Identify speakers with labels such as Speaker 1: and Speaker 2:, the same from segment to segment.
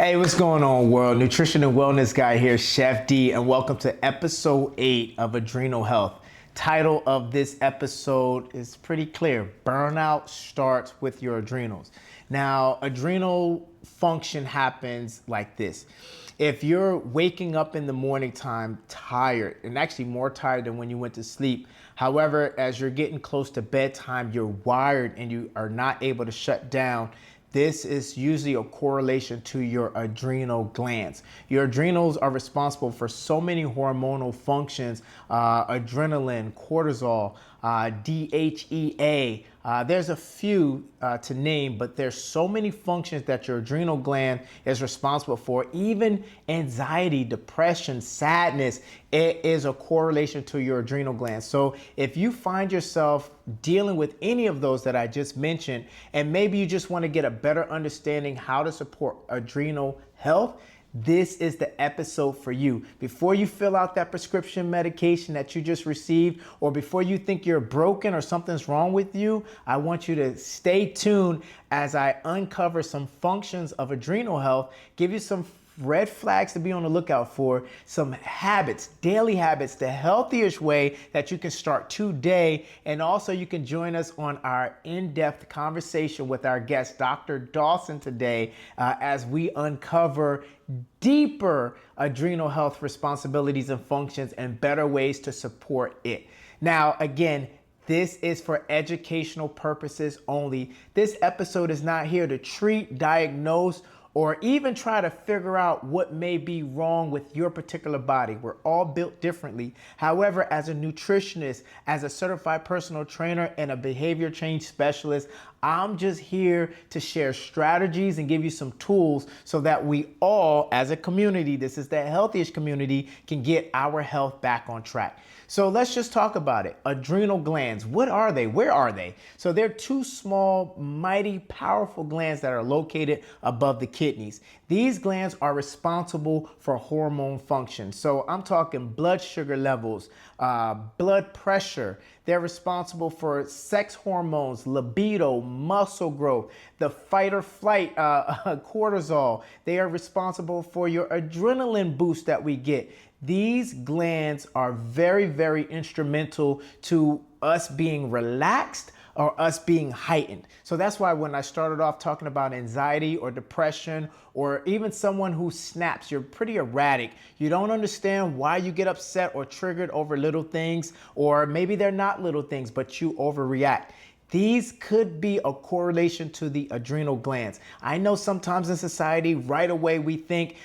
Speaker 1: Hey, what's going on, world? Nutrition and wellness guy here, Chef D, and welcome to episode 8 of Adrenal Health. Title of this episode is pretty clear. Burnout starts with your adrenals. Now, adrenal function happens like this. If you're waking up in the morning time tired, and actually more tired than when you went to sleep, however, as you're getting close to bedtime, you're wired and you are not able to shut down. This is usually a correlation to your adrenal glands. Your adrenals are responsible for so many hormonal functions, adrenaline, cortisol, DHEA. There's a few to name, but there's so many functions that your adrenal gland is responsible for. Even anxiety, depression, sadness, it is a correlation to your adrenal glands. So if you find yourself dealing with any of those that I just mentioned, and maybe you just want to get a better understanding how to support adrenal health, this is the episode for you. Before you fill out that prescription medication that you just received, or before you think you're broken or something's wrong with you, I want you to stay tuned as I uncover some functions of adrenal health, give you some red flags to be on the lookout for, some habits, daily habits, the healthiest way that you can start today. And also you can join us on our in-depth conversation with our guest, Dr. Dawson, today, as we uncover deeper adrenal health responsibilities and functions and better ways to support it. Now, again, this is for educational purposes only. This episode is not here to treat, diagnose, or even try to figure out what may be wrong with your particular body. We're all built differently. However, as a nutritionist, as a certified personal trainer, and a behavior change specialist, I'm just here to share strategies and give you some tools so that we all, as a community, this is the healthiest community, can get our health back on track. So let's just talk about it. Adrenal glands, what are they? Where are they? So they're two small, mighty, powerful glands that are located above the kidneys. These glands are responsible for hormone function. So I'm talking blood sugar levels, blood pressure. They're responsible for sex hormones, libido, muscle growth, the fight or flight, cortisol. They are responsible for your adrenaline boost that we get. These glands are very, very instrumental to us being relaxed or us being heightened. So that's why when I started off talking about anxiety or depression, or even someone who snaps, you're pretty erratic. You don't understand why you get upset or triggered over little things, or maybe they're not little things, but you overreact. These could be a correlation to the adrenal glands. I know sometimes in society, right away, we think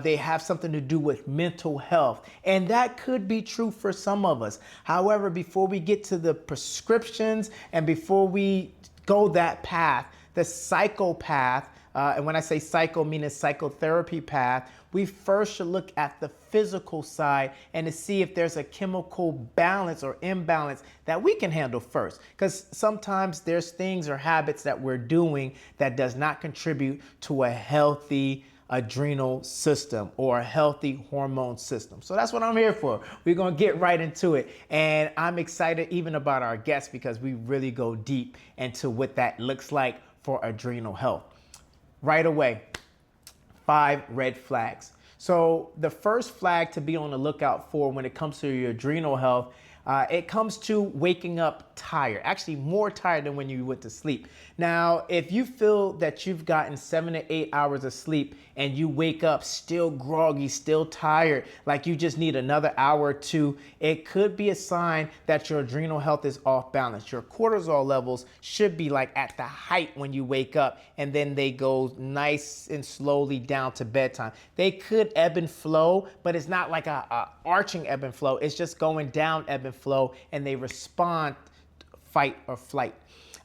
Speaker 1: they have something to do with mental health, and that could be true for some of us. However, before we get to the prescriptions and before we go that path, the psychopath, and when I say psycho, meaning psychotherapy path, we first should look at the physical side and to see if there's a chemical balance or imbalance that we can handle first. Because sometimes there's things or habits that we're doing that does not contribute to a healthy adrenal system or a healthy hormone system. So that's what I'm here for. We're going to get right into it. And I'm excited even about our guests because we really go deep into what that looks like for adrenal health. Right away, 5 red flags. So the first flag to be on the lookout for when it comes to your adrenal health, it comes to waking up tired, actually more tired than when you went to sleep. Now, if you feel that you've gotten 7 to 8 hours of sleep and you wake up still groggy, still tired, like you just need another hour or two, it could be a sign that your adrenal health is off balance. Your cortisol levels should be like at the height when you wake up, and then they go nice and slowly down to bedtime. They could ebb and flow, but it's not like a arching ebb and flow. It's just going down ebb and flow, and they respond fight or flight.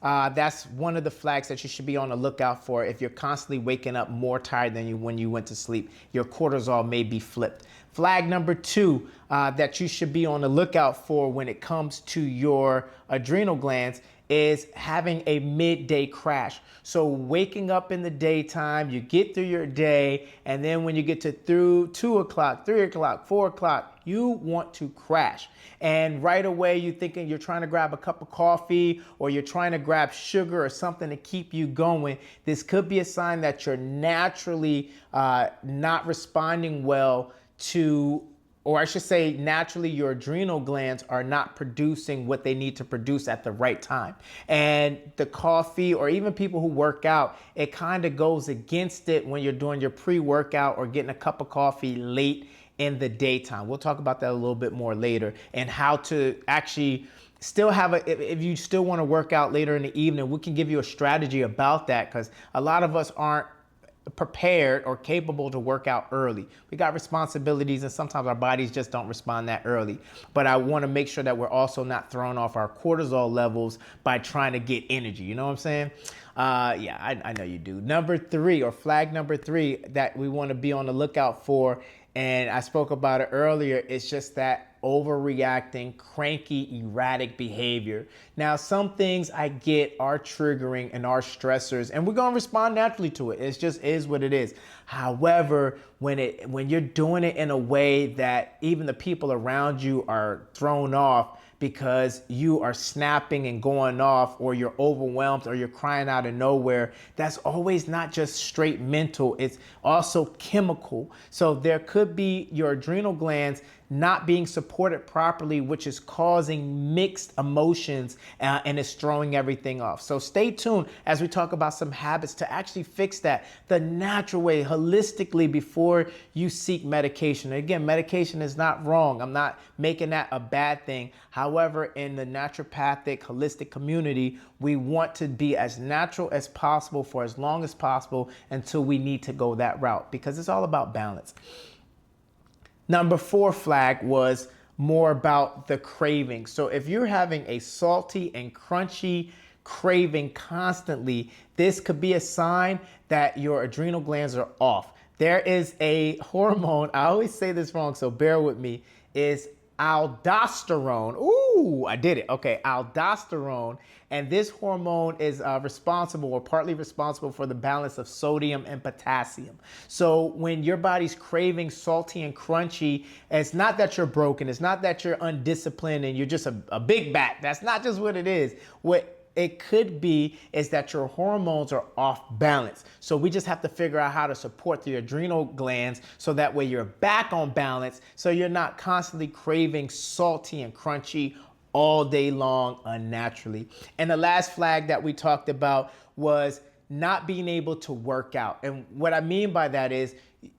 Speaker 1: That's one of the flags that you should be on the lookout for. If you're constantly waking up more tired than you when you went to sleep, your cortisol may be flipped. Flag number 2 that you should be on the lookout for when it comes to your adrenal glands is having a midday crash. So waking up in the daytime, you get through your day, and then when you get to through 2 o'clock, 3 o'clock, 4 o'clock, you want to crash. And right away, you're thinking you're trying to grab a cup of coffee or you're trying to grab sugar or something to keep you going. This could be a sign that you're naturally not responding well to, or I should say naturally your adrenal glands are not producing what they need to produce at the right time. And the coffee, or even people who work out, it kind of goes against it when you're doing your pre-workout or getting a cup of coffee late in the daytime. We'll talk about that a little bit more later, and how to actually still have if you still want to work out later in the evening, we can give you a strategy about that, because a lot of us aren't prepared or capable to work out early. We got responsibilities and sometimes our bodies just don't respond that early. But I want to make sure that we're also not throwing off our cortisol levels by trying to get energy. You know what I'm saying? Yeah, I know you do. Number 3, or flag number 3 that we want to be on the lookout for, and I spoke about it earlier, it's just that overreacting, cranky, erratic behavior. Now, some things I get are triggering and are stressors, and we're gonna respond naturally to it. It just is what it is. However, when you're doing it in a way that even the people around you are thrown off because you are snapping and going off, or you're overwhelmed, or you're crying out of nowhere, that's always not just straight mental, it's also chemical. So there could be your adrenal glands not being supported properly, which is causing mixed emotions and is throwing everything off. So stay tuned as we talk about some habits to actually fix that the natural way, holistically, before you seek medication. Again, medication is not wrong. I'm not making that a bad thing. However, in the naturopathic, holistic community, we want to be as natural as possible for as long as possible until we need to go that route, because it's all about balance. Number 4 flag was more about the craving. So if you're having a salty and crunchy craving constantly, this could be a sign that your adrenal glands are off. There is a hormone, I always say this wrong, so bear with me, is aldosterone. Ooh, I did it. Okay, aldosterone. And this hormone is responsible, or partly responsible, for the balance of sodium and potassium. So when your body's craving salty and crunchy, it's not that you're broken. It's not that you're undisciplined and you're just a big bat. That's not just what it is. What it could be is that your hormones are off balance. So we just have to figure out how to support the adrenal glands so that way you're back on balance, so you're not constantly craving salty and crunchy all day long unnaturally. And the last flag that we talked about was not being able to work out. And what I mean by that is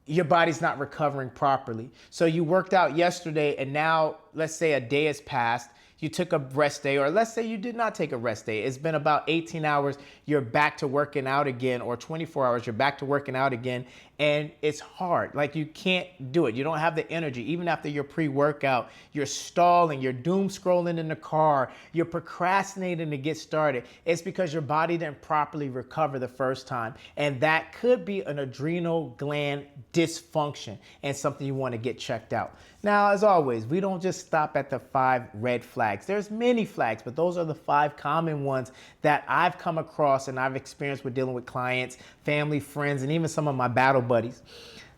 Speaker 1: your body's not recovering properly. So you worked out yesterday, and now let's say a day has passed. You took a rest day, or let's say you did not take a rest day. It's been about 18 hours, you're back to working out again, or 24 hours, you're back to working out again. And it's hard, like you can't do it. You don't have the energy. Even after your pre-workout, you're stalling, you're doom scrolling in the car, you're procrastinating to get started. It's because your body didn't properly recover the first time. And that could be an adrenal gland dysfunction and something you want to get checked out. Now, as always, we don't just stop at the 5 red flags. There's many flags, but those are the 5 common ones that I've come across and I've experienced with dealing with clients, family, friends, and even some of my battle buddies.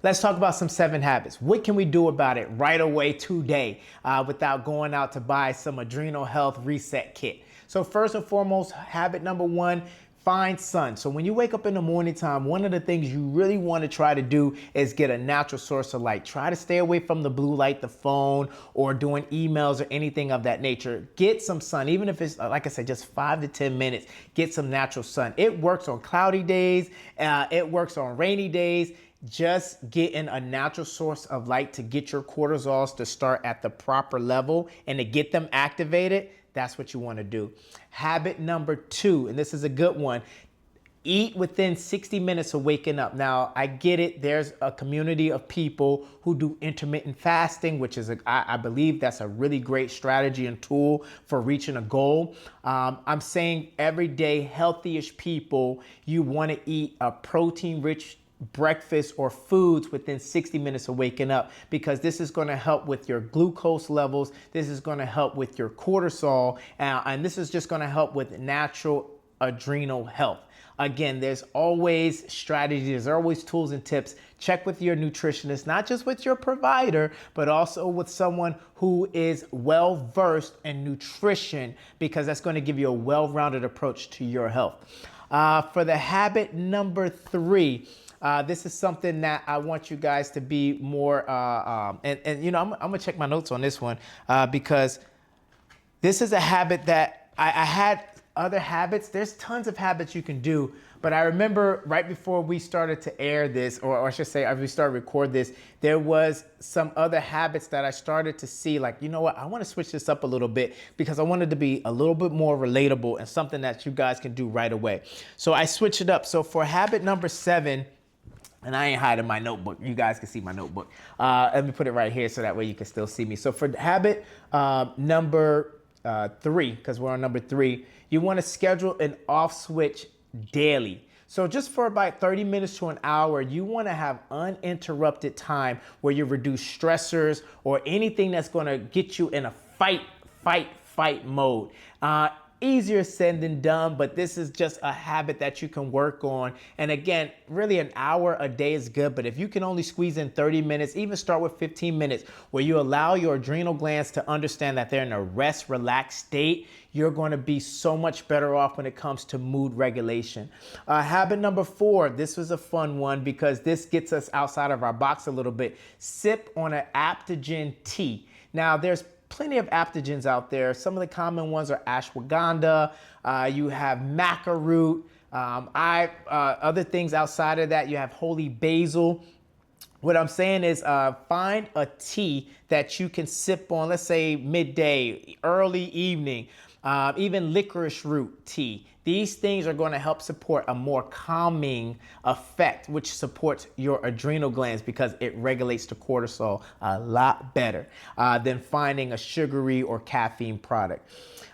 Speaker 1: Let's talk about some 7 habits. What can we do about it right away today without going out to buy some adrenal health reset kit? So first and foremost, habit number 1, find sun. So when you wake up in the morning time, one of the things you really want to try to do is get a natural source of light. Try to stay away from the blue light, the phone, or doing emails or anything of that nature. Get some sun, even if it's, like I said, just 5 to 10 minutes, get some natural sun. It works on cloudy days. It works on rainy days. Just getting a natural source of light to get your cortisols to start at the proper level and to get them activated. That's what you want to do. Habit number 2, and this is a good one, eat within 60 minutes of waking up. Now, I get it. There's a community of people who do intermittent fasting, which is, I believe that's a really great strategy and tool for reaching a goal. I'm saying everyday healthy-ish people, you want to eat a protein-rich breakfast or foods within 60 minutes of waking up, because this is going to help with your glucose levels. This is going to help with your cortisol, and this is just going to help with natural adrenal health. Again, there's always strategies, there are always tools and tips. Check with your nutritionist, not just with your provider, but also with someone who is well versed in nutrition, because that's going to give you a well-rounded approach to your health. For the habit number 3, this is something that I want you guys to be more, and you know, I'm gonna check my notes on this one, because this is a habit that I had other habits. There's tons of habits you can do, but I remember right before we started to air this, or I should say, as we started to record this, there was some other habits that I started to see, like, you know what, I want to switch this up a little bit, because I wanted to be a little bit more relatable and something that you guys can do right away. So I switched it up. So for habit number 7, and I ain't hiding my notebook, you guys can see my notebook. Let me put it right here so that way you can still see me. So for habit number 3, because we're on number 3, you want to schedule an off switch daily. So just for about 30 minutes to an hour, you want to have uninterrupted time where you reduce stressors or anything that's going to get you in a fight mode. Easier said than done, but this is just a habit that you can work on. And again, really an hour a day is good, but if you can only squeeze in 30 minutes, even start with 15 minutes, where you allow your adrenal glands to understand that they're in a rest, relaxed state, you're going to be so much better off when it comes to mood regulation. Habit number 4, this was a fun one because this gets us outside of our box a little bit. Sip on an adaptogen tea. Now, there's plenty of adaptogens out there. Some of the common ones are ashwagandha, you have maca root, other things outside of that, you have holy basil. What I'm saying is find a tea that you can sip on, let's say midday, early evening, even licorice root tea. These things are going to help support a more calming effect, which supports your adrenal glands because it regulates the cortisol a lot better than finding a sugary or caffeine product.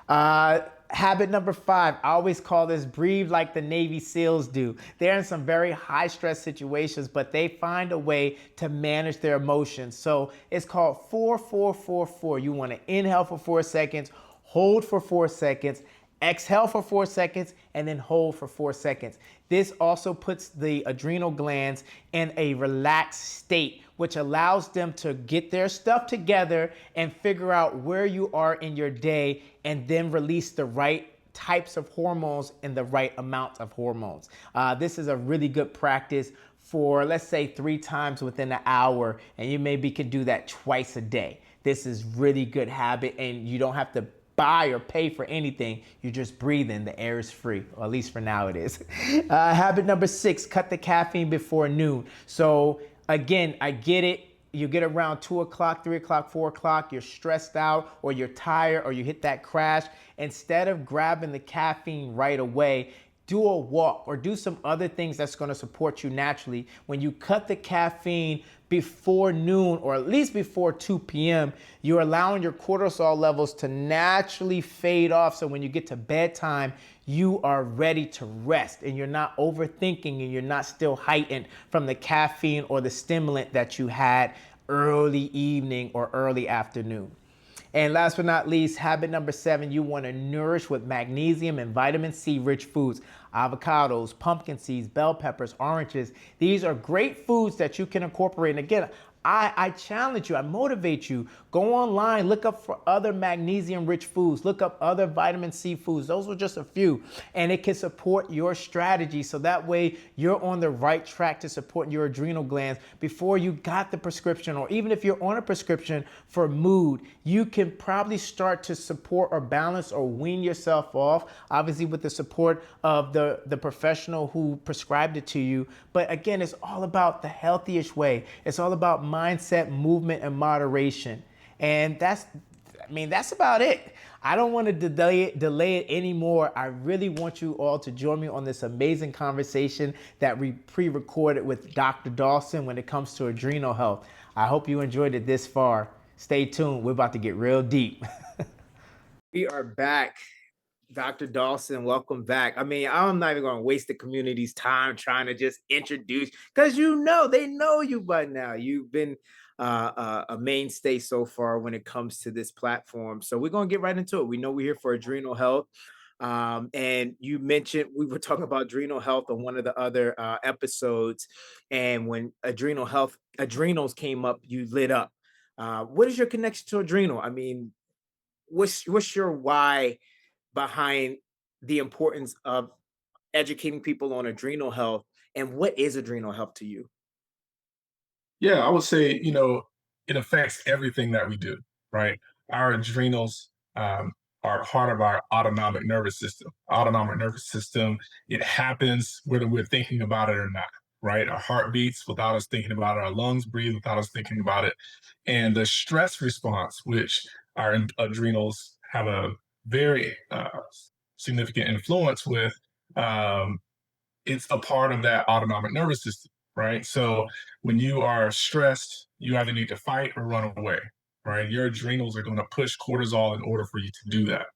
Speaker 1: Habit number 5, I always call this breathe like the Navy SEALs do. They're in some very high stress situations, but they find a way to manage their emotions. So it's called 4-4-4-4. You want to inhale for 4 seconds, hold for 4 seconds, exhale for 4 seconds, and then hold for 4 seconds. This also puts the adrenal glands in a relaxed state, which allows them to get their stuff together and figure out where you are in your day, and then release the right types of hormones and the right amount of hormones. This is a really good practice for, let's say, 3 times within an hour, and you maybe could do that twice a day. This is really good habit, and you don't have to buy or pay for anything. You're just breathing. The air is free, or at least for now it is. Habit number 6, cut the caffeine before noon. So again, I get it. You get around 2 o'clock, 3 o'clock, 4 o'clock, you're stressed out or you're tired or you hit that crash. Instead of grabbing the caffeine right away, do a walk or do some other things that's going to support you naturally. When you cut the caffeine before noon, or at least before 2 p.m., you're allowing your cortisol levels to naturally fade off. So when you get to bedtime, you are ready to rest and you're not overthinking and you're not still heightened from the caffeine or the stimulant that you had early evening or early afternoon. And last but not least, habit number 7, you want to nourish with magnesium and vitamin C rich foods. Avocados, pumpkin seeds, bell peppers, oranges. These are great foods that you can incorporate. And again, I challenge you, I motivate you, go online, look up for other magnesium rich foods, look up other vitamin C foods. Those are just a few, and it can support your strategy. So that way you're on the right track to support your adrenal glands before you got the prescription, or even if you're on a prescription for mood, you can probably start to support or balance or wean yourself off, obviously with the support of the professional who prescribed it to you. But again, it's all about the healthiest way. It's all about mindset, movement, and moderation. And that's about it. I don't want to delay it anymore. I really want you all to join me on this amazing conversation that we pre-recorded with Dr. Dawson when it comes to adrenal health. I hope you enjoyed it this far. Stay tuned. We're about to get real deep. We are back. Dr. Dawson, welcome back. I mean, I'm not even going to waste the community's time trying to just introduce because they know you by now. You've been a mainstay so far when it comes to this platform. So we're going to get right into it. We know we're here for adrenal health. And you mentioned we were talking about adrenal health on one of the other episodes. And when adrenals came up, you lit up. What is your connection to adrenal? I mean, what's your why behind the importance of educating people on adrenal health, and what is adrenal health to you?
Speaker 2: Yeah, I would say, it affects everything that we do, right? Our adrenals are part of our autonomic nervous system. Autonomic nervous system, it happens whether we're thinking about it or not, right? Our heart beats without us thinking about it, our lungs breathe without us thinking about it. And the stress response, which our adrenals have a very significant influence with, um, it's a part of that autonomic nervous system, right? So when you are stressed, you either need to fight or run away, right? Your adrenals are going to push cortisol in order for you to do that.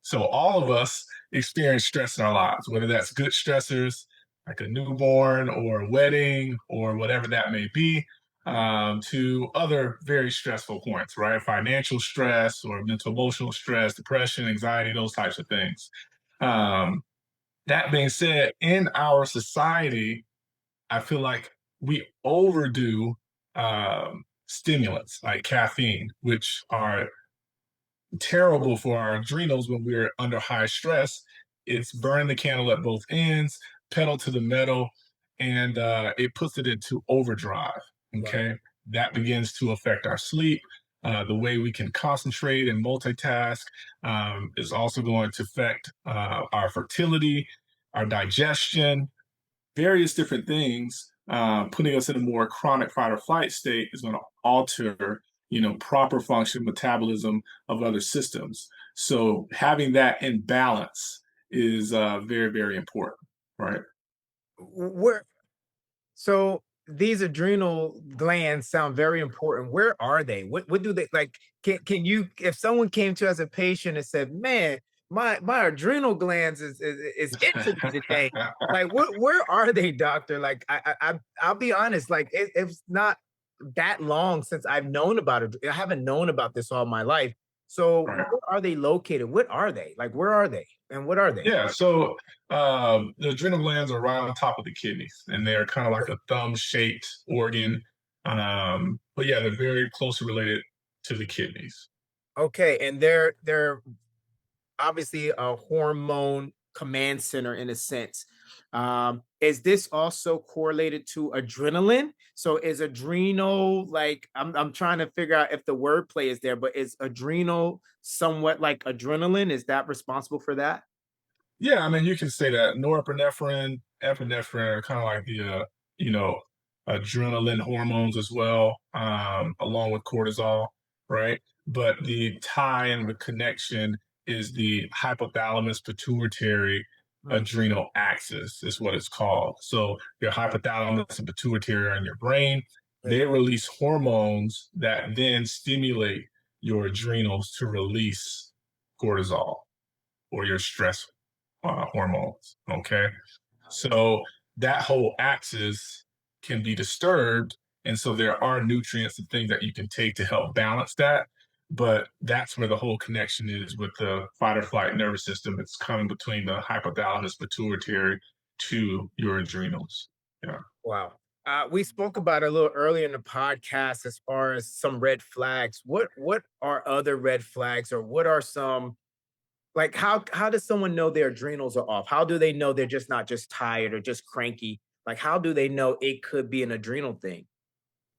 Speaker 2: So all of us experience stress in our lives, whether that's good stressors like a newborn or a wedding or whatever that may be, to other very stressful points, right? Financial stress or mental emotional stress, depression, anxiety, those types of things. Um, that being said, in our society, I feel like we overdo stimulants like caffeine, which are terrible for our adrenals when we're under high stress. It's burning the candle at both ends, pedal to the metal, and it puts it into overdrive.
Speaker 1: Right.
Speaker 2: Okay. That begins to affect our sleep. The way we can concentrate and multitask is also going to affect our fertility, our digestion, various different things, putting us in a more chronic fight or flight state is going to alter, proper function, metabolism of other systems. So having that in balance is very, very important, right?
Speaker 1: Where So these adrenal glands sound very important. Where are they? What do they like? Can you, if someone came to you as a patient and said, "Man, my adrenal glands is itching me today," like where are they, doctor? Like I'll be honest, like it's not that long since I've known about it. I haven't known about this all my life. So
Speaker 2: Right.
Speaker 1: where are they located? What are they? Like where are they? And what are they?
Speaker 2: Yeah. So the adrenal glands are right on top of the kidneys, and they're kind of like a thumb-shaped organ. But yeah, they're very closely related to the kidneys.
Speaker 1: Okay, and they're obviously a hormone command center in a sense. Is this also correlated to adrenaline? So is adrenal like I'm trying to figure out if the wordplay is there, but is adrenal somewhat like adrenaline? Is that responsible for that?
Speaker 2: Yeah, I mean, you can say that norepinephrine, epinephrine are kind of like the, you know, adrenaline hormones as well, along with cortisol, right? But the tie and the connection is the hypothalamus pituitary
Speaker 1: Hmm.
Speaker 2: adrenal axis, is what it's called. So your hypothalamus and pituitary are in your brain.
Speaker 1: Right.
Speaker 2: They release hormones that then stimulate your adrenals to release cortisol or your stress hormones. Okay. So that whole axis can be disturbed. And so there are nutrients and things that you can take to help balance that. But that's where the whole connection is with the fight or flight nervous system. It's coming between the hypothalamus pituitary to your adrenals. Yeah.
Speaker 1: Wow. We spoke about it a little earlier in the podcast as far as some red flags. What are other red flags, or what are some like how does someone know their adrenals are off? How do they know they're just not just tired or just cranky? Like how do they know it could be an adrenal thing?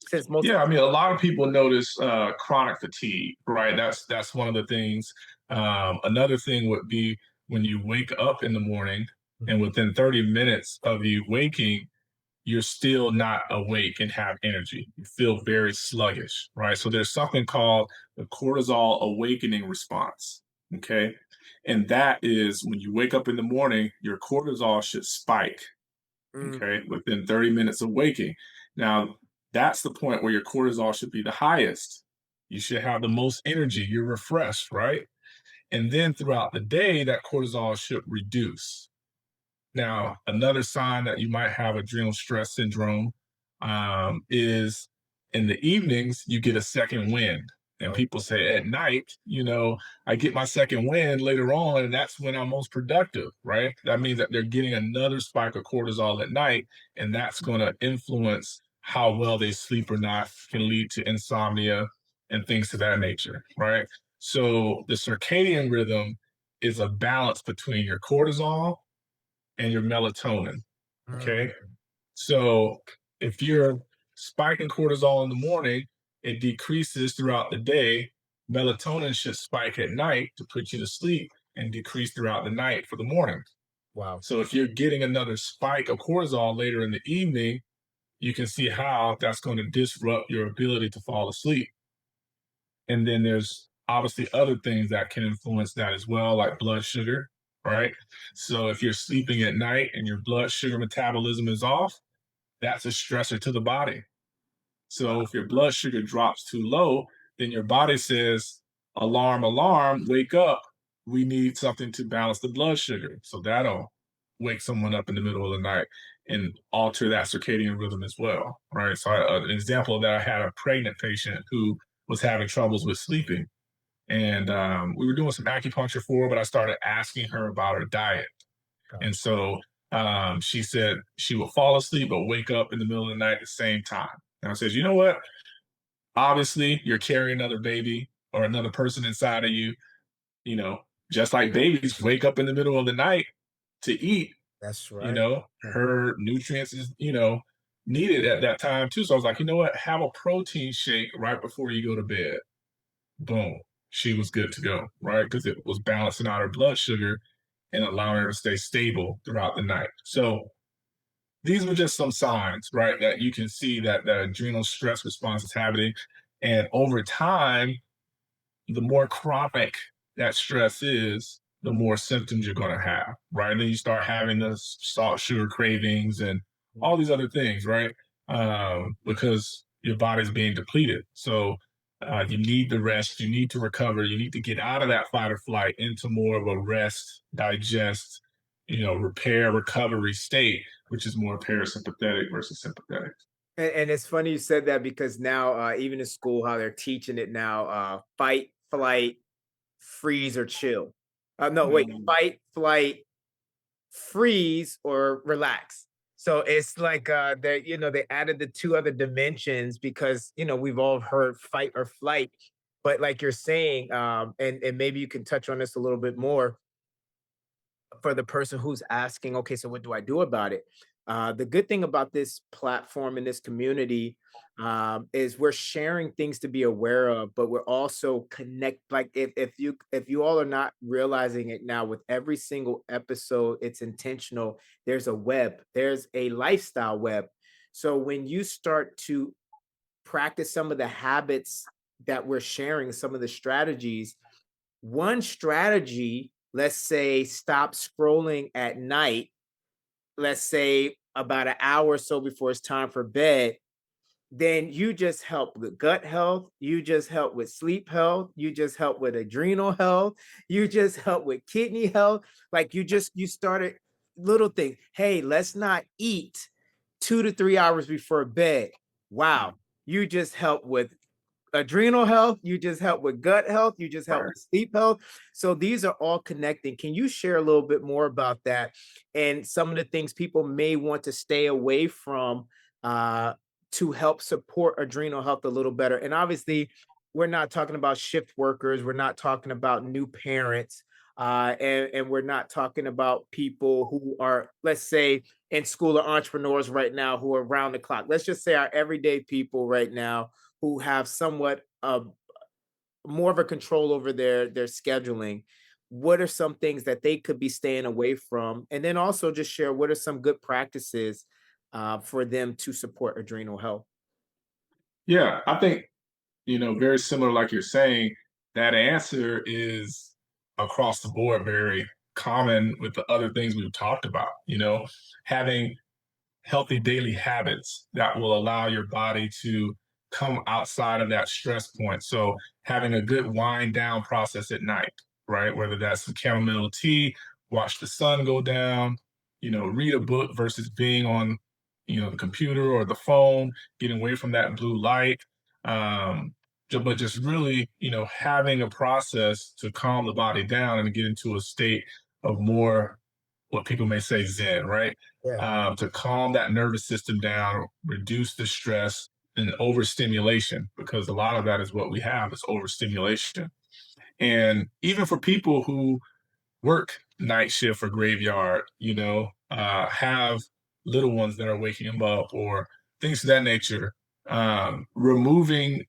Speaker 1: Since most
Speaker 2: Yeah, I mean, a lot of people notice chronic fatigue, right? That's one of the things. Another thing would be when you wake up in the morning, and within 30 minutes of you waking, you're still not awake and have energy. You feel very sluggish, right? So there's something called the cortisol awakening response. Okay. And that is when you wake up in the morning, your cortisol should spike,
Speaker 1: Mm,
Speaker 2: okay, within 30 minutes of waking. Now, that's the point where your cortisol should be the highest. You should have the most energy. You're refreshed, right? And then throughout the day, that cortisol should reduce. Now, another sign that you might have adrenal stress syndrome is in the evenings, you get a second wind. And people say at night, I get my second wind later on, and that's when I'm most productive, right? That means that they're getting another spike of cortisol at night, and that's going to influence how well they sleep or not, can lead to insomnia and things to that nature, right? So the circadian rhythm is a balance between your cortisol and your melatonin. Okay. So if you're spiking cortisol in the morning, it decreases throughout the day. Melatonin should spike at night to put you to sleep and decrease throughout the night for the morning.
Speaker 1: Wow.
Speaker 2: So if you're getting another spike of cortisol later in the evening, you can see how that's going to disrupt your ability to fall asleep. And then there's obviously other things that can influence that as well, like blood sugar, right? So if you're sleeping at night and your blood sugar metabolism is off, that's a stressor to the body. So if your blood sugar drops too low, then your body says, alarm, alarm, wake up. We need something to balance the blood sugar. So that'll wake someone up in the middle of the night and alter that circadian rhythm as well, right? So an example of that, I had a pregnant patient who was having troubles with sleeping. And we were doing some acupuncture for her, but I started asking her about her diet. And so she said she would fall asleep but wake up in the middle of the night at the same time. And I said, you know what? Obviously, you're carrying another baby or another person inside of you. You know, just like babies wake up in the middle of the night to eat.
Speaker 1: That's right.
Speaker 2: Her nutrients is needed at that time too. So I was like, you know what? Have a protein shake right before you go to bed. Boom, she was good to go, right? Because it was balancing out her blood sugar and allowing her to stay stable throughout the night. So these were just some signs, right, that you can see that the adrenal stress response is happening. And over time, the more chronic that stress is, the more symptoms you're going to have, right? And then you start having the salt, sugar cravings, and all these other things, right? Because your body's being depleted. So you need the rest, you need to recover, you need to get out of that fight or flight into more of a rest, digest, repair, recovery state, which is more parasympathetic versus sympathetic.
Speaker 1: And it's funny you said that because now, even in school, how they're teaching it now, fight, flight, freeze, or chill. No, wait,
Speaker 2: Mm.
Speaker 1: fight, flight, freeze, or relax. So it's like they added the two other dimensions because we've all heard fight or flight, but like you're saying, and maybe you can touch on this a little bit more for the person who's asking, okay, so what do I do about it? The good thing about this platform and this community is we're sharing things to be aware of, but we're also connect. Like if you all are not realizing it now, with every single episode, it's intentional. There's a web. There's a lifestyle web. So when you start to practice some of the habits that we're sharing, some of the strategies, one strategy, let's say stop scrolling at night, let's say about an hour or so before it's time for bed, then you just help with gut health, you just help with sleep health, you just help with adrenal health, you just help with kidney health. Like you started little things. Hey, let's not eat 2 to 3 hours before bed. Wow. You just help with adrenal health, you just help with gut health, you just help
Speaker 2: Right.
Speaker 1: with sleep health. So these are all connecting. Can you share a little bit more about that and some of the things people may want to stay away from uh, to help support adrenal health a little better? And obviously, we're not talking about shift workers, we're not talking about new parents. And we're not talking about people who are, let's say, in school of entrepreneurs right now who are around the clock. Let's just say our everyday people right now who have somewhat more of a control over their scheduling. What are some things that they could be staying away from? And then also just share what are some good practices for them to support adrenal health.
Speaker 2: Yeah, I think, very similar, like you're saying, that answer is across the board very common with the other things we've talked about, having healthy daily habits that will allow your body to come outside of that stress point. So having a good wind down process at night, right? Whether that's some chamomile tea, watch the sun go down, read a book versus being on, the computer or the phone, getting away from that blue light. Um, but just really, having a process to calm the body down and get into a state of more what people may say zen, right?
Speaker 1: Yeah.
Speaker 2: To calm that nervous system down, reduce the stress and overstimulation, because a lot of that is what we have is overstimulation. And even for people who work night shift or graveyard, have little ones that are waking them up or things of that nature, removing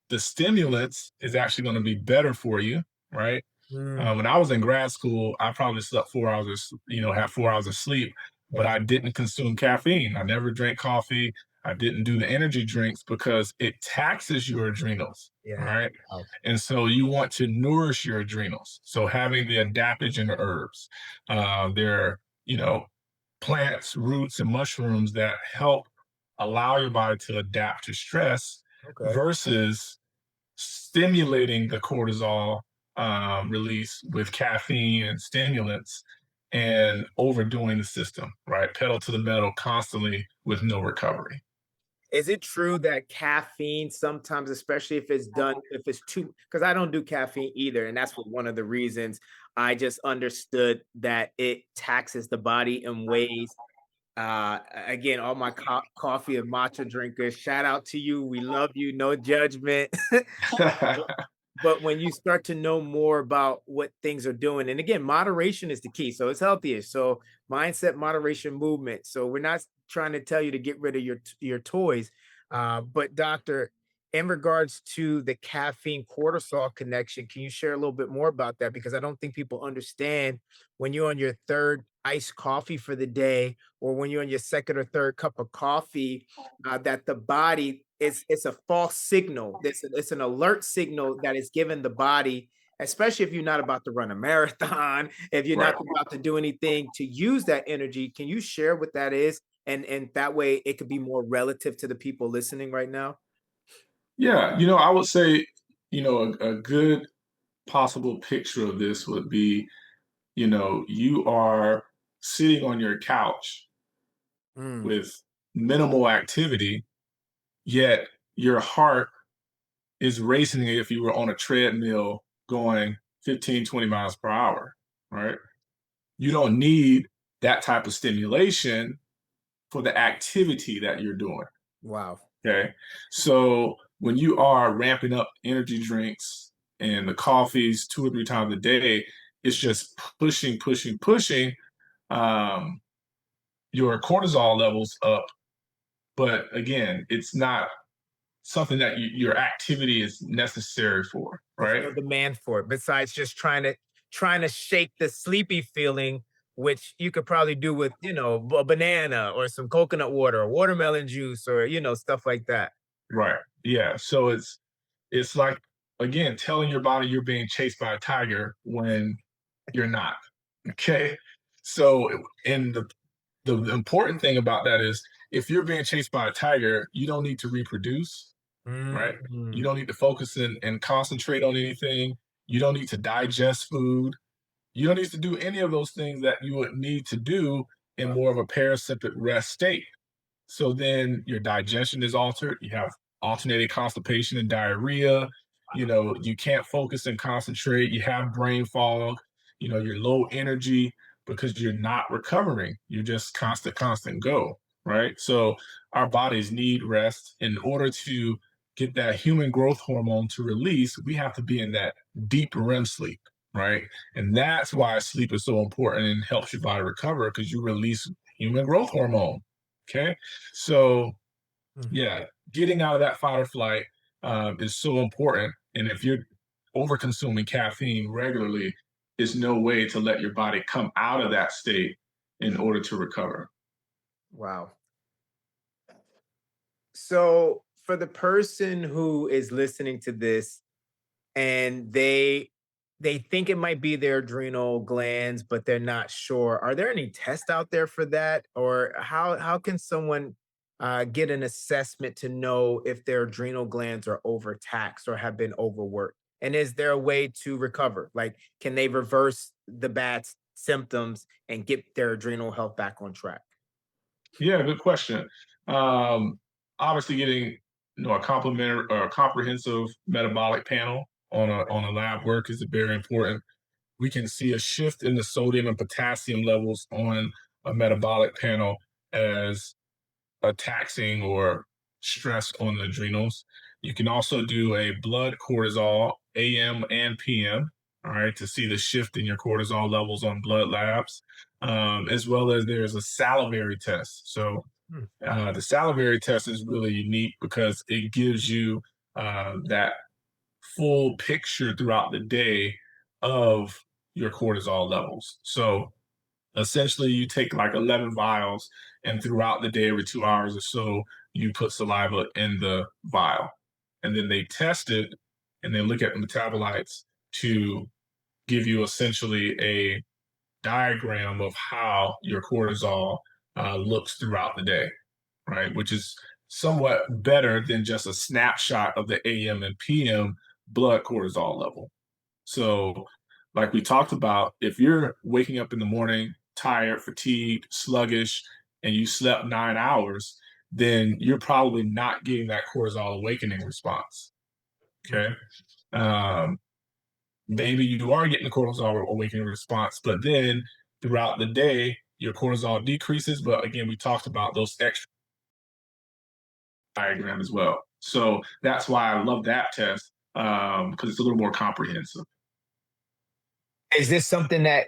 Speaker 2: the stimulants is actually going to be better for you, right?
Speaker 1: Mm,
Speaker 2: When I was in grad school, I probably slept 4 hours, had 4 hours of sleep, but
Speaker 1: yeah.
Speaker 2: I didn't consume caffeine. I never drank coffee. I didn't do the energy drinks because it taxes your adrenals,
Speaker 1: Yeah.
Speaker 2: right?
Speaker 1: Wow.
Speaker 2: And so you want to nourish your adrenals. So having the adaptogen herbs, there are, plants, roots, and mushrooms that help allow your body to adapt to stress
Speaker 1: Okay.
Speaker 2: versus stimulating the cortisol release with caffeine and stimulants and overdoing the system, right? Pedal to the metal constantly with no recovery.
Speaker 1: Is it true that caffeine sometimes, especially if it's done, if it's too, because I don't do caffeine either, and that's one of the reasons I just understood that it taxes the body in ways. Again, all my coffee and matcha drinkers, shout out to you. We love you. No judgment. But when you start to know more about what things are doing, and again, moderation is the key. So it's healthiest. So mindset, moderation, movement. So we're not trying to tell you to get rid of your toys. But doctor, in regards to the caffeine cortisol connection, can you share a little bit more about that? Because I don't think people understand when you're on your third iced coffee for the day, or when you're on your second or third cup of coffee, that the body it's a false signal. It's an alert signal that is given the body, especially if you're not about to run a marathon, if you're
Speaker 2: Right.
Speaker 1: not about to do anything to use that energy. Can you share what that is? And that way it could be more relative to the people listening right now.
Speaker 2: Yeah. I would say, a good possible picture of this would be, you are sitting on your couch
Speaker 1: Mm,
Speaker 2: with minimal activity, yet your heart is racing if you were on a treadmill going 15, 20 miles per hour, right? You don't need that type of stimulation for the activity that you're doing.
Speaker 1: wow.
Speaker 2: Okay. So when you are ramping up energy drinks and the coffees 2 or 3 times a day, it's just pushing, pushing, pushing um, your cortisol levels up. But again, it's not something that your activity is necessary for,
Speaker 1: There's
Speaker 2: right?
Speaker 1: no demand for it besides just trying to shake the sleepy feeling, which you could probably do with, a banana or some coconut water or watermelon juice or, stuff like that.
Speaker 2: Right. Yeah. So it's like again telling your body you're being chased by a tiger when you're not. Okay. So and the important thing about that is if you're being chased by a tiger, you don't need to reproduce, right? You
Speaker 1: Mm.
Speaker 2: don't need to focus and concentrate on anything. You don't need to digest food. You don't need to do any of those things that you would need to do in more of a parasympathetic rest state. So then your digestion is altered. You have alternating constipation and diarrhea. You can't focus and concentrate. You have brain fog. You're low energy because you're not recovering. You're just constant, constant go. Right. So our bodies need rest. In order to get that human growth hormone to release, we have to be in that deep REM sleep. Right. And that's why sleep is so important and helps your body recover because you release human growth hormone. Okay. So,
Speaker 1: Mm.
Speaker 2: yeah, getting out of that fight or flight is so important. And if you're over consuming caffeine regularly, there's no way to let your body come out of that state in order to recover.
Speaker 1: Wow. So for the person who is listening to this and they think it might be their adrenal glands, but they're not sure. Are there any tests out there for that, or how can someone get an assessment to know if their adrenal glands are overtaxed or have been overworked? And is there a way to recover? Like, can they reverse the bad symptoms and get their adrenal health back on track?
Speaker 2: Yeah, good question. Um, Obviously, getting a complementary or a comprehensive metabolic panel on a lab work is very important. We can see a shift in the sodium and potassium levels on a metabolic panel as a taxing or stress on the adrenals. You can also do a blood cortisol, AM and PM, all right, to see the shift in your cortisol levels on blood labs, as well as there's a salivary test. So
Speaker 1: Hmm.
Speaker 2: the salivary test is really unique because it gives you that full picture throughout the day of your cortisol levels. So essentially, you take like 11 vials, and throughout the day, every 2 hours or so, you put saliva in the vial. And then they test it and then look at the metabolites to give you essentially a diagram of how your cortisol looks throughout the day, right? Which is somewhat better than just a snapshot of the AM and PM blood cortisol level. So, like we talked about, if you're waking up in the morning tired, fatigued, sluggish, and you slept 9 hours, then you're probably not getting that cortisol awakening response. Okay. Um, Maybe you are getting the cortisol awakening response, but then throughout the day, your cortisol decreases. But again, we talked about those extra diagram as well. So that's why I love that test because it's a little more comprehensive.
Speaker 1: Is this something that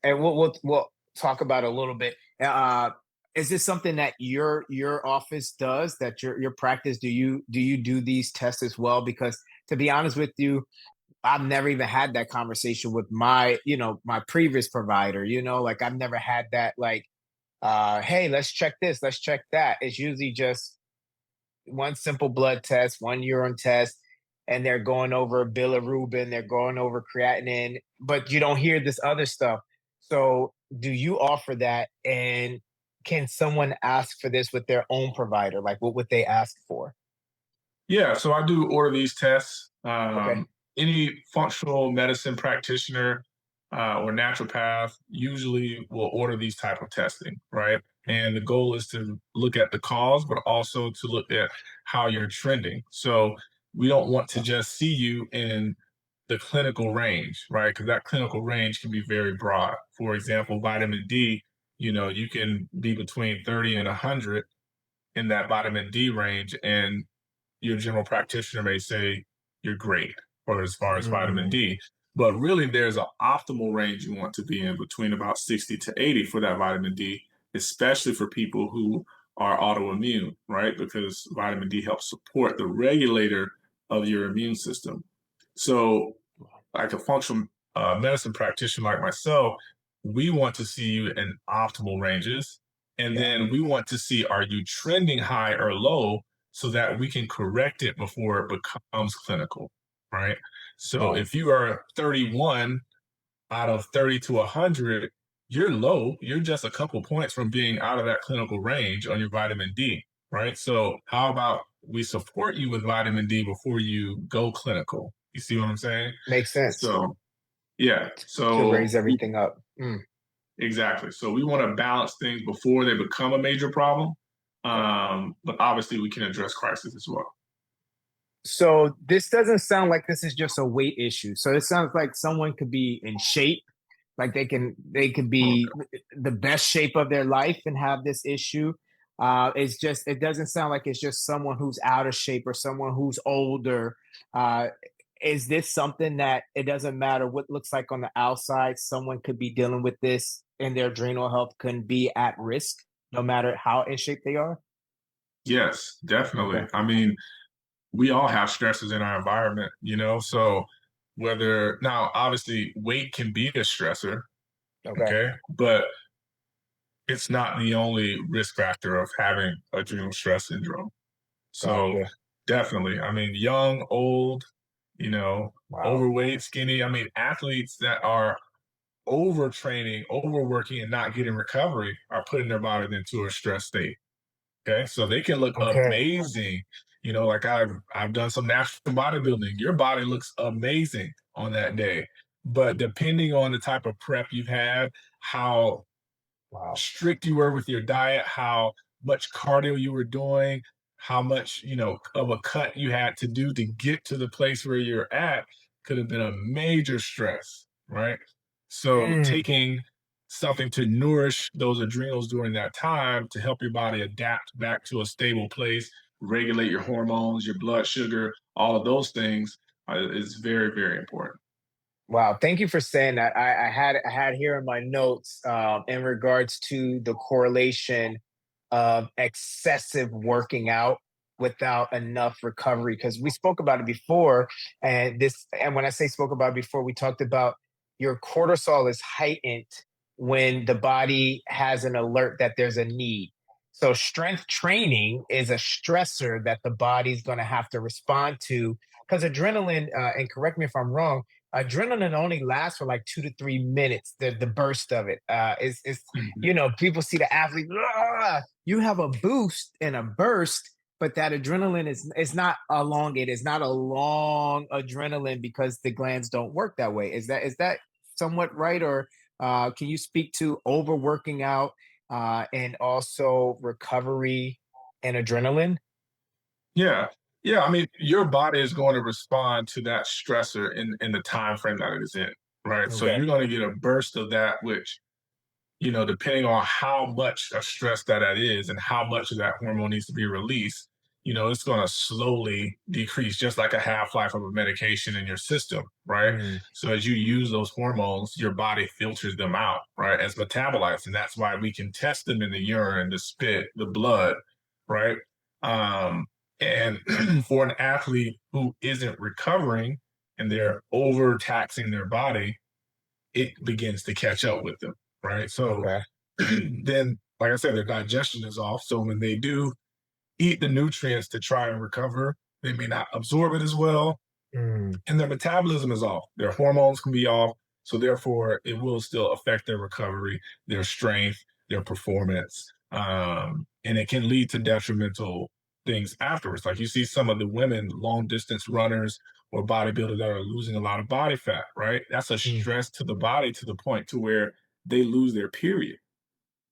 Speaker 1: and we'll talk about a little bit. Is this something that your office does? That your practice do you do these tests as well? Because to be honest with you, I've never even had that conversation with my previous provider. Like I've never had that like, hey, let's check this, let's check that. It's usually just one simple blood test, one urine test, and they're going over bilirubin, they're going over creatinine, but you don't hear this other stuff. So, do you offer that? And can someone ask for this with their own provider? Like, what would they ask for?
Speaker 2: Yeah, so I do order these tests.
Speaker 1: Okay.
Speaker 2: Any functional medicine practitioner or naturopath usually will order these type of testing, right? And the goal is to look at the cause, but also to look at how you're trending. So we don't want to just see you in the clinical range, right? Because that clinical range can be very broad. For example, vitamin D, you can be between 30 and 100 in that vitamin D range, and your general practitioner may say you're great for as far as vitamin
Speaker 1: Mm,
Speaker 2: D. But really, there's an optimal range you want to be in between about 60 to 80 for that vitamin D, especially for people who are autoimmune, right? Because vitamin D helps support the regulator of your immune system. So, like a functional medicine practitioner like myself, we want to see you in optimal ranges. And
Speaker 1: yeah.
Speaker 2: then we want to see, are you trending high or low so that we can correct it before it becomes clinical, right? So
Speaker 1: Right.
Speaker 2: if you are 31 out of 30 to 100, you're low. You're just a couple points from being out of that clinical range on your vitamin D, right? So how about we support you with vitamin D before you go clinical? You see what I'm saying?
Speaker 1: Makes sense
Speaker 2: So yeah,
Speaker 1: to
Speaker 2: so
Speaker 1: raise everything up. Mm,
Speaker 2: exactly. So we want to balance things before they become a major problem.
Speaker 1: yeah.
Speaker 2: But obviously we can address crisis as well.
Speaker 1: So this doesn't sound like this is just a weight issue. So it sounds like someone could be in shape, like they could be the best shape of their life and have this issue. It doesn't sound like it's just someone who's out of shape or someone who's older. Uh, is this something that it doesn't matter what looks like on the outside? Someone could be dealing with this, and their adrenal health can be at risk, no matter how in shape they are.
Speaker 2: Yes, definitely.
Speaker 1: Okay.
Speaker 2: I mean, we all have stresses in our environment, so whether now obviously weight can be a stressor,
Speaker 1: Okay.
Speaker 2: okay, but it's not the only risk factor of having adrenal stress syndrome. So
Speaker 1: Gotcha.
Speaker 2: definitely, I mean, young, old, you know,
Speaker 1: Wow.
Speaker 2: overweight, skinny. I mean, athletes that are overtraining, overworking, and not getting recovery are putting their body into a stress state. Okay. So they can look
Speaker 1: Okay.
Speaker 2: amazing Like I've done some natural bodybuilding. Your body looks amazing on that day. But depending on the type of prep you've had, how
Speaker 1: Wow.
Speaker 2: strict you were with your diet, how much cardio you were doing, how much, of a cut you had to do to get to the place where you're at could have been a major stress, right? So
Speaker 1: Mm.
Speaker 2: taking something to nourish those adrenals during that time to help your body adapt back to a stable place, regulate your hormones, your blood sugar, all of those things is very, very important.
Speaker 1: Wow, thank you for saying that. I had here in my notes in regards to the correlation of excessive working out without enough recovery, because we spoke about it before, and when I say spoke about it before, we talked about your cortisol is heightened when the body has an alert that there's a need. So strength training is a stressor that the body's going to have to respond to, because adrenaline, and correct me if I'm wrong, adrenaline only lasts for like 2 to 3 minutes. The burst of it is
Speaker 2: Mhm.
Speaker 1: people see the athlete. "Ah!" You have a boost and a burst, but that adrenaline is not elongated. It's not a long adrenaline because the glands don't work that way. Is that somewhat right, or can you speak to overworking out and also recovery and adrenaline?
Speaker 2: Yeah. Yeah. I mean, your body is going to respond to that stressor in the time frame that it is in, right? So
Speaker 1: Okay.
Speaker 2: you're going to get a burst of that, which, depending on how much of stress that is and how much of that hormone needs to be released, it's going to slowly decrease, just like a half life of a medication in your system, right?
Speaker 1: Mm,
Speaker 2: So as you use those hormones, your body filters them out, right, as metabolites. And that's why we can test them in the urine, the spit, the blood, right? Um, and for an athlete who isn't recovering and they're overtaxing their body, it begins to catch up with them, right? So
Speaker 1: okay.
Speaker 2: then, like I said, their digestion is off. So when they do eat the nutrients to try and recover, they may not absorb it as well,
Speaker 1: Mm,
Speaker 2: and their metabolism is off. Their hormones can be off. So therefore, it will still affect their recovery, their strength, their performance, and it can lead to detrimental things afterwards. Like you see some of the women, long distance runners or bodybuilders that are losing a lot of body fat, right? That's a
Speaker 1: mm,
Speaker 2: stress to the body to the point to where they lose their period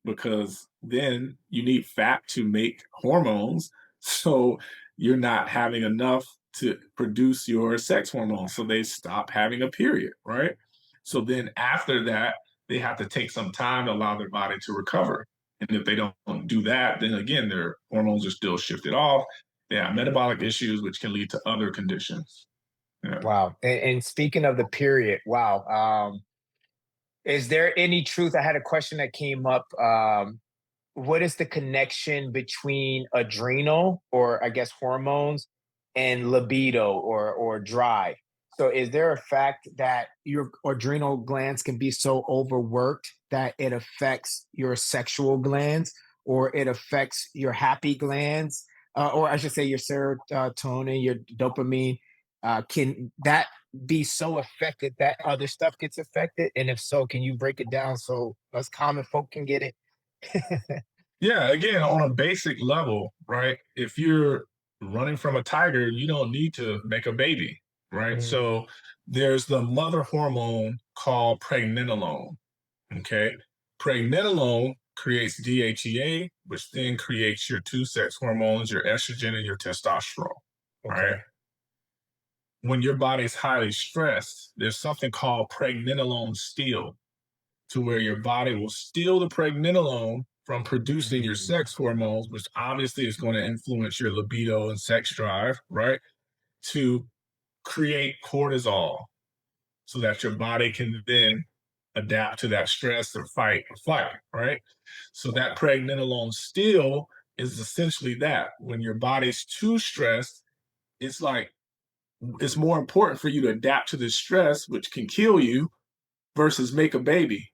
Speaker 2: because then you need fat to make hormones. So you're not having enough to produce your sex hormones. So they stop having a period, right? So then after that, they have to take some time to allow their body to recover. And if they don't do that, then again, their hormones are still shifted off. They have metabolic issues, which can lead to other conditions. Yeah.
Speaker 1: wow. And speaking of the period, wow. Is there any truth? I had a question that came up. What is the connection between adrenal, or I guess hormones, and libido, or drive? So is there a fact that your adrenal glands can be so overworked that it affects your sexual glands, or it affects your happy glands, or I should say your serotonin, your dopamine? Can that be so affected that other stuff gets affected? And if so, can you break it down so us common folk can get it?
Speaker 2: Yeah, again, on a basic level, right? If you're running from a tiger, you don't need to make a baby, right?
Speaker 1: Mm,
Speaker 2: So there's the mother hormone called pregnenolone. Okay. Pregnenolone creates DHEA, which then creates your two sex hormones, your estrogen and your testosterone. Right.
Speaker 1: okay.
Speaker 2: When your body's highly stressed, there's something called pregnenolone steal, to where your body will steal the pregnenolone from producing your
Speaker 1: Mm,
Speaker 2: sex hormones, which obviously is going to influence your libido and sex drive, right? To create cortisol so that your body can then adapt to that stress or fight or flight, right? So that
Speaker 1: wow.
Speaker 2: pregnenolone steal is essentially that. When your body's too stressed, it's like it's more important for you to adapt to this stress, which can kill you, versus make a baby.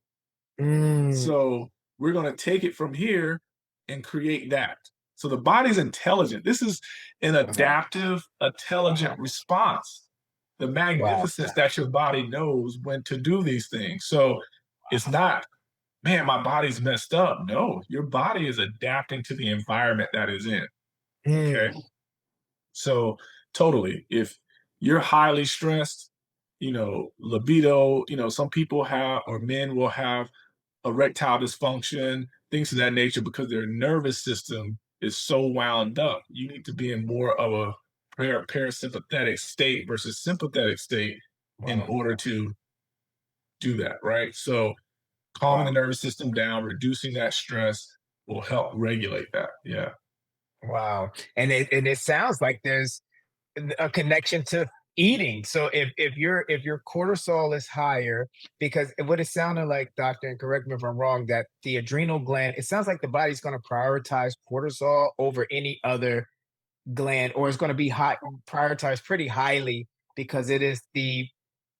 Speaker 1: Mm,
Speaker 2: So we're going to take it from here and create that. So the body's intelligent. This is an
Speaker 1: wow.
Speaker 2: adaptive, intelligent response. The
Speaker 1: Wow.
Speaker 2: magnificence that your body knows when to do these things. So it's not, man, my body's messed up. No, your body is adapting to the environment that is in.
Speaker 1: Mm,
Speaker 2: Okay. So totally, if you're highly stressed, libido, some people have or men will have erectile dysfunction, things of that nature because their nervous system is so wound up. You need to be in more of a parasympathetic state versus sympathetic state in
Speaker 1: Wow.
Speaker 2: order to do that, right? So calming the
Speaker 1: Wow.
Speaker 2: nervous system down, reducing that stress will help regulate that. Yeah.
Speaker 1: Wow. And it sounds like there's a connection to eating. So if your cortisol is higher, because what it sounded like, doctor, and correct me if I'm wrong, that the adrenal gland, it sounds like the body's going to prioritize cortisol over any other gland, or it's going to be high prioritized pretty highly because it is the,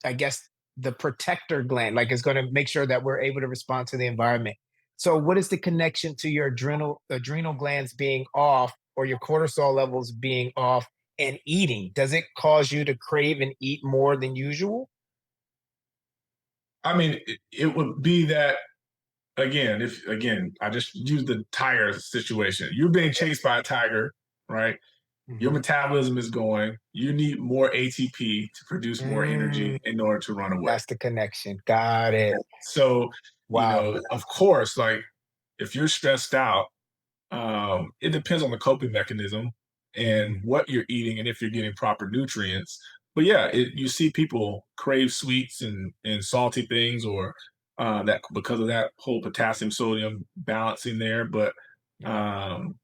Speaker 1: I guess, the protector gland. Like, it's going to make sure that we're able to respond to the environment. So what is the connection to your adrenal glands being off, or your cortisol levels being off, and eating? Does it cause you to crave and eat more than usual?
Speaker 2: I mean, it would be that again, if again, I just use the tiger situation. You're being chased by a tiger, right? Your
Speaker 1: Mhm.
Speaker 2: metabolism is going. You need more ATP to produce more
Speaker 1: Mm,
Speaker 2: energy in order to run away.
Speaker 1: that's the connection. Got it.
Speaker 2: So,
Speaker 1: Wow.
Speaker 2: of course, like if you're stressed out, it depends on the coping mechanism and
Speaker 1: Mhm.
Speaker 2: what you're eating and if you're getting proper nutrients. But yeah, you see people crave sweets and salty things, or that because of that whole potassium sodium balancing there. But
Speaker 1: Yeah.
Speaker 2: um,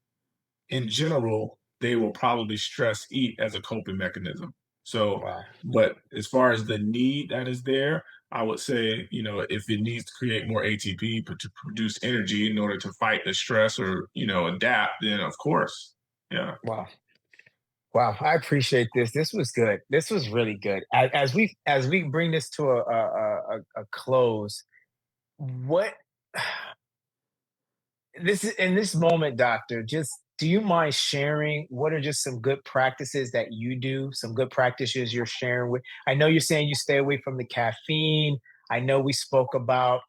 Speaker 2: in general, they will probably stress eat as a coping mechanism. So,
Speaker 1: Wow.
Speaker 2: but as far as the need that is there, I would say, if it needs to create more ATP to produce energy in order to fight the stress or, adapt, then of course. Yeah.
Speaker 1: Wow. Wow, I appreciate this. This was good. This was really good. As we bring this to a close, what this is in this moment, doctor, just do you mind sharing what are just some good practices that you do, some good practices you're sharing with? I know you're saying you stay away from the caffeine. I know we spoke about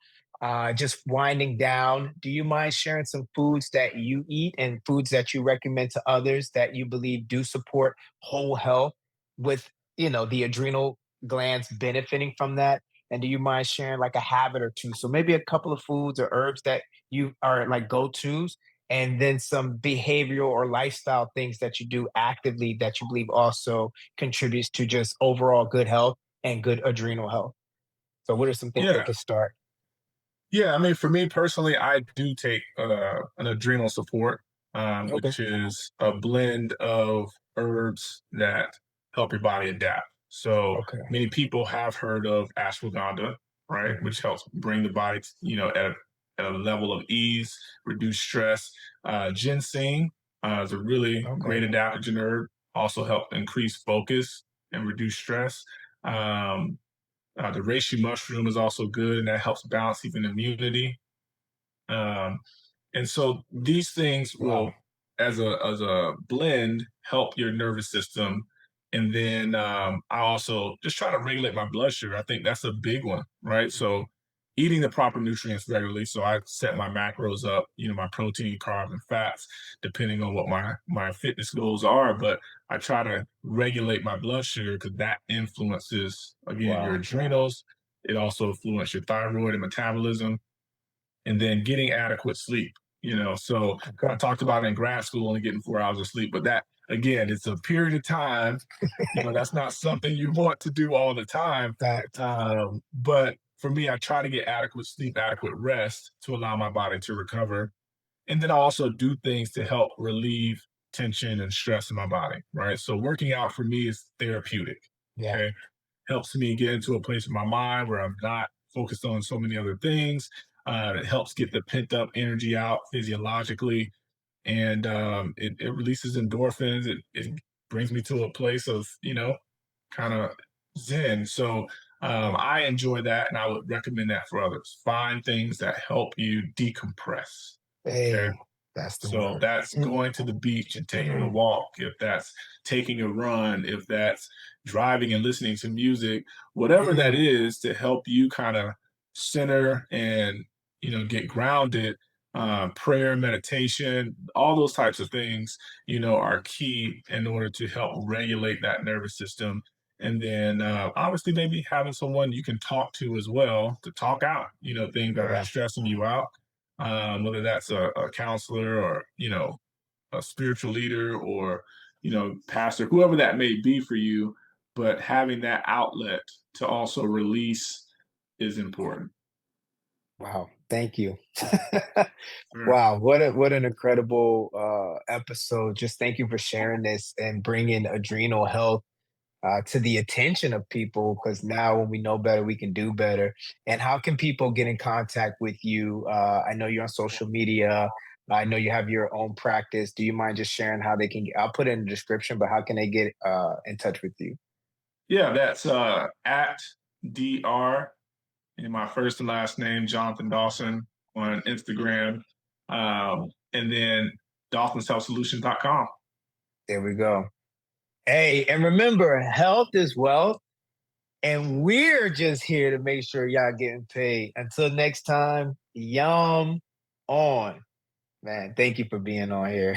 Speaker 1: just winding down. Do you mind sharing some foods that you eat and foods that you recommend to others that you believe do support whole health with, the adrenal glands benefiting from that? And do you mind sharing like a habit or two? So maybe a couple of foods or herbs that you are like go-tos, and then some behavioral or lifestyle things that you do actively that you believe also contributes to just overall good health and good adrenal health. So what are some things that
Speaker 2: Yeah.
Speaker 1: can start?
Speaker 2: Yeah, I mean, for me personally, I do take an adrenal support,
Speaker 1: Okay.
Speaker 2: which is a blend of herbs that help your body adapt. So
Speaker 1: Okay.
Speaker 2: many people have heard of ashwagandha, right,
Speaker 1: Hmm.
Speaker 2: which helps bring the body, at a level of ease, reduce stress. Ginseng is a really
Speaker 1: Okay.
Speaker 2: great adaptogen herb, also help increase focus and reduce stress. Um, the reishi mushroom is also good, and that helps balance even immunity. Um, and so these things
Speaker 1: Wow.
Speaker 2: will, as a blend, help your nervous system. And then I also just try to regulate my blood sugar. I think that's a big one, right? So eating the proper nutrients regularly. So I set my macros up, my protein, carbs, and fats, depending on what my fitness goals are. But I try to regulate my blood sugar because that influences again your
Speaker 1: Wow.
Speaker 2: adrenals. It also influences your thyroid and metabolism, and then getting adequate sleep. So I
Speaker 1: Okay.
Speaker 2: talked about in grad school only getting 4 hours of sleep, but that again, it's a period of time. That's not something you want to do all the time.
Speaker 1: Fact.
Speaker 2: But for me, I try to get adequate sleep, adequate rest to allow my body to recover. And then I also do things to help relieve tension and stress in my body, right? So working out for me is therapeutic.
Speaker 1: Yeah.
Speaker 2: Okay. Helps me get into a place in my mind where I'm not focused on so many other things. It helps get the pent up energy out physiologically, and it releases endorphins. It brings me to a place of, kind of zen. So I enjoy that, and I would recommend that for others. Find things that help you decompress. Okay.
Speaker 1: Hey, that's the
Speaker 2: So
Speaker 1: word.
Speaker 2: that's
Speaker 1: Mm,
Speaker 2: going to the beach and taking a
Speaker 1: mm,
Speaker 2: walk, if that's taking a run, if that's driving and listening to music, whatever that
Speaker 1: mm.
Speaker 2: is to help you kind of center and, get grounded. prayer, meditation, all those types of things, are key in order to help regulate that nervous system. And then obviously maybe having someone you can talk to as well to talk out, things that are
Speaker 1: Yeah.
Speaker 2: stressing you out, whether that's a counselor or, a spiritual leader or, pastor, whoever that may be for you. But having that outlet to also release is important.
Speaker 1: Wow. Thank you.
Speaker 2: Sure.
Speaker 1: Wow. What an incredible episode. Just thank you for sharing this and bringing adrenal health to the attention of people, because now when we know better, we can do better. And how can people get in contact with you? I know you're on social media. I know you have your own practice. Do you mind just sharing how they can I'll put it in the description, but how can they get in touch with you?
Speaker 2: Yeah, that's at DR in my first and last name, Jonathan Dawson, on Instagram. And then dawsonshealthsolutions.com.
Speaker 1: There we go. Hey, and remember, health is wealth, and we're just here to make sure y'all getting paid. Until next time, yum on. Man, thank you for being on here.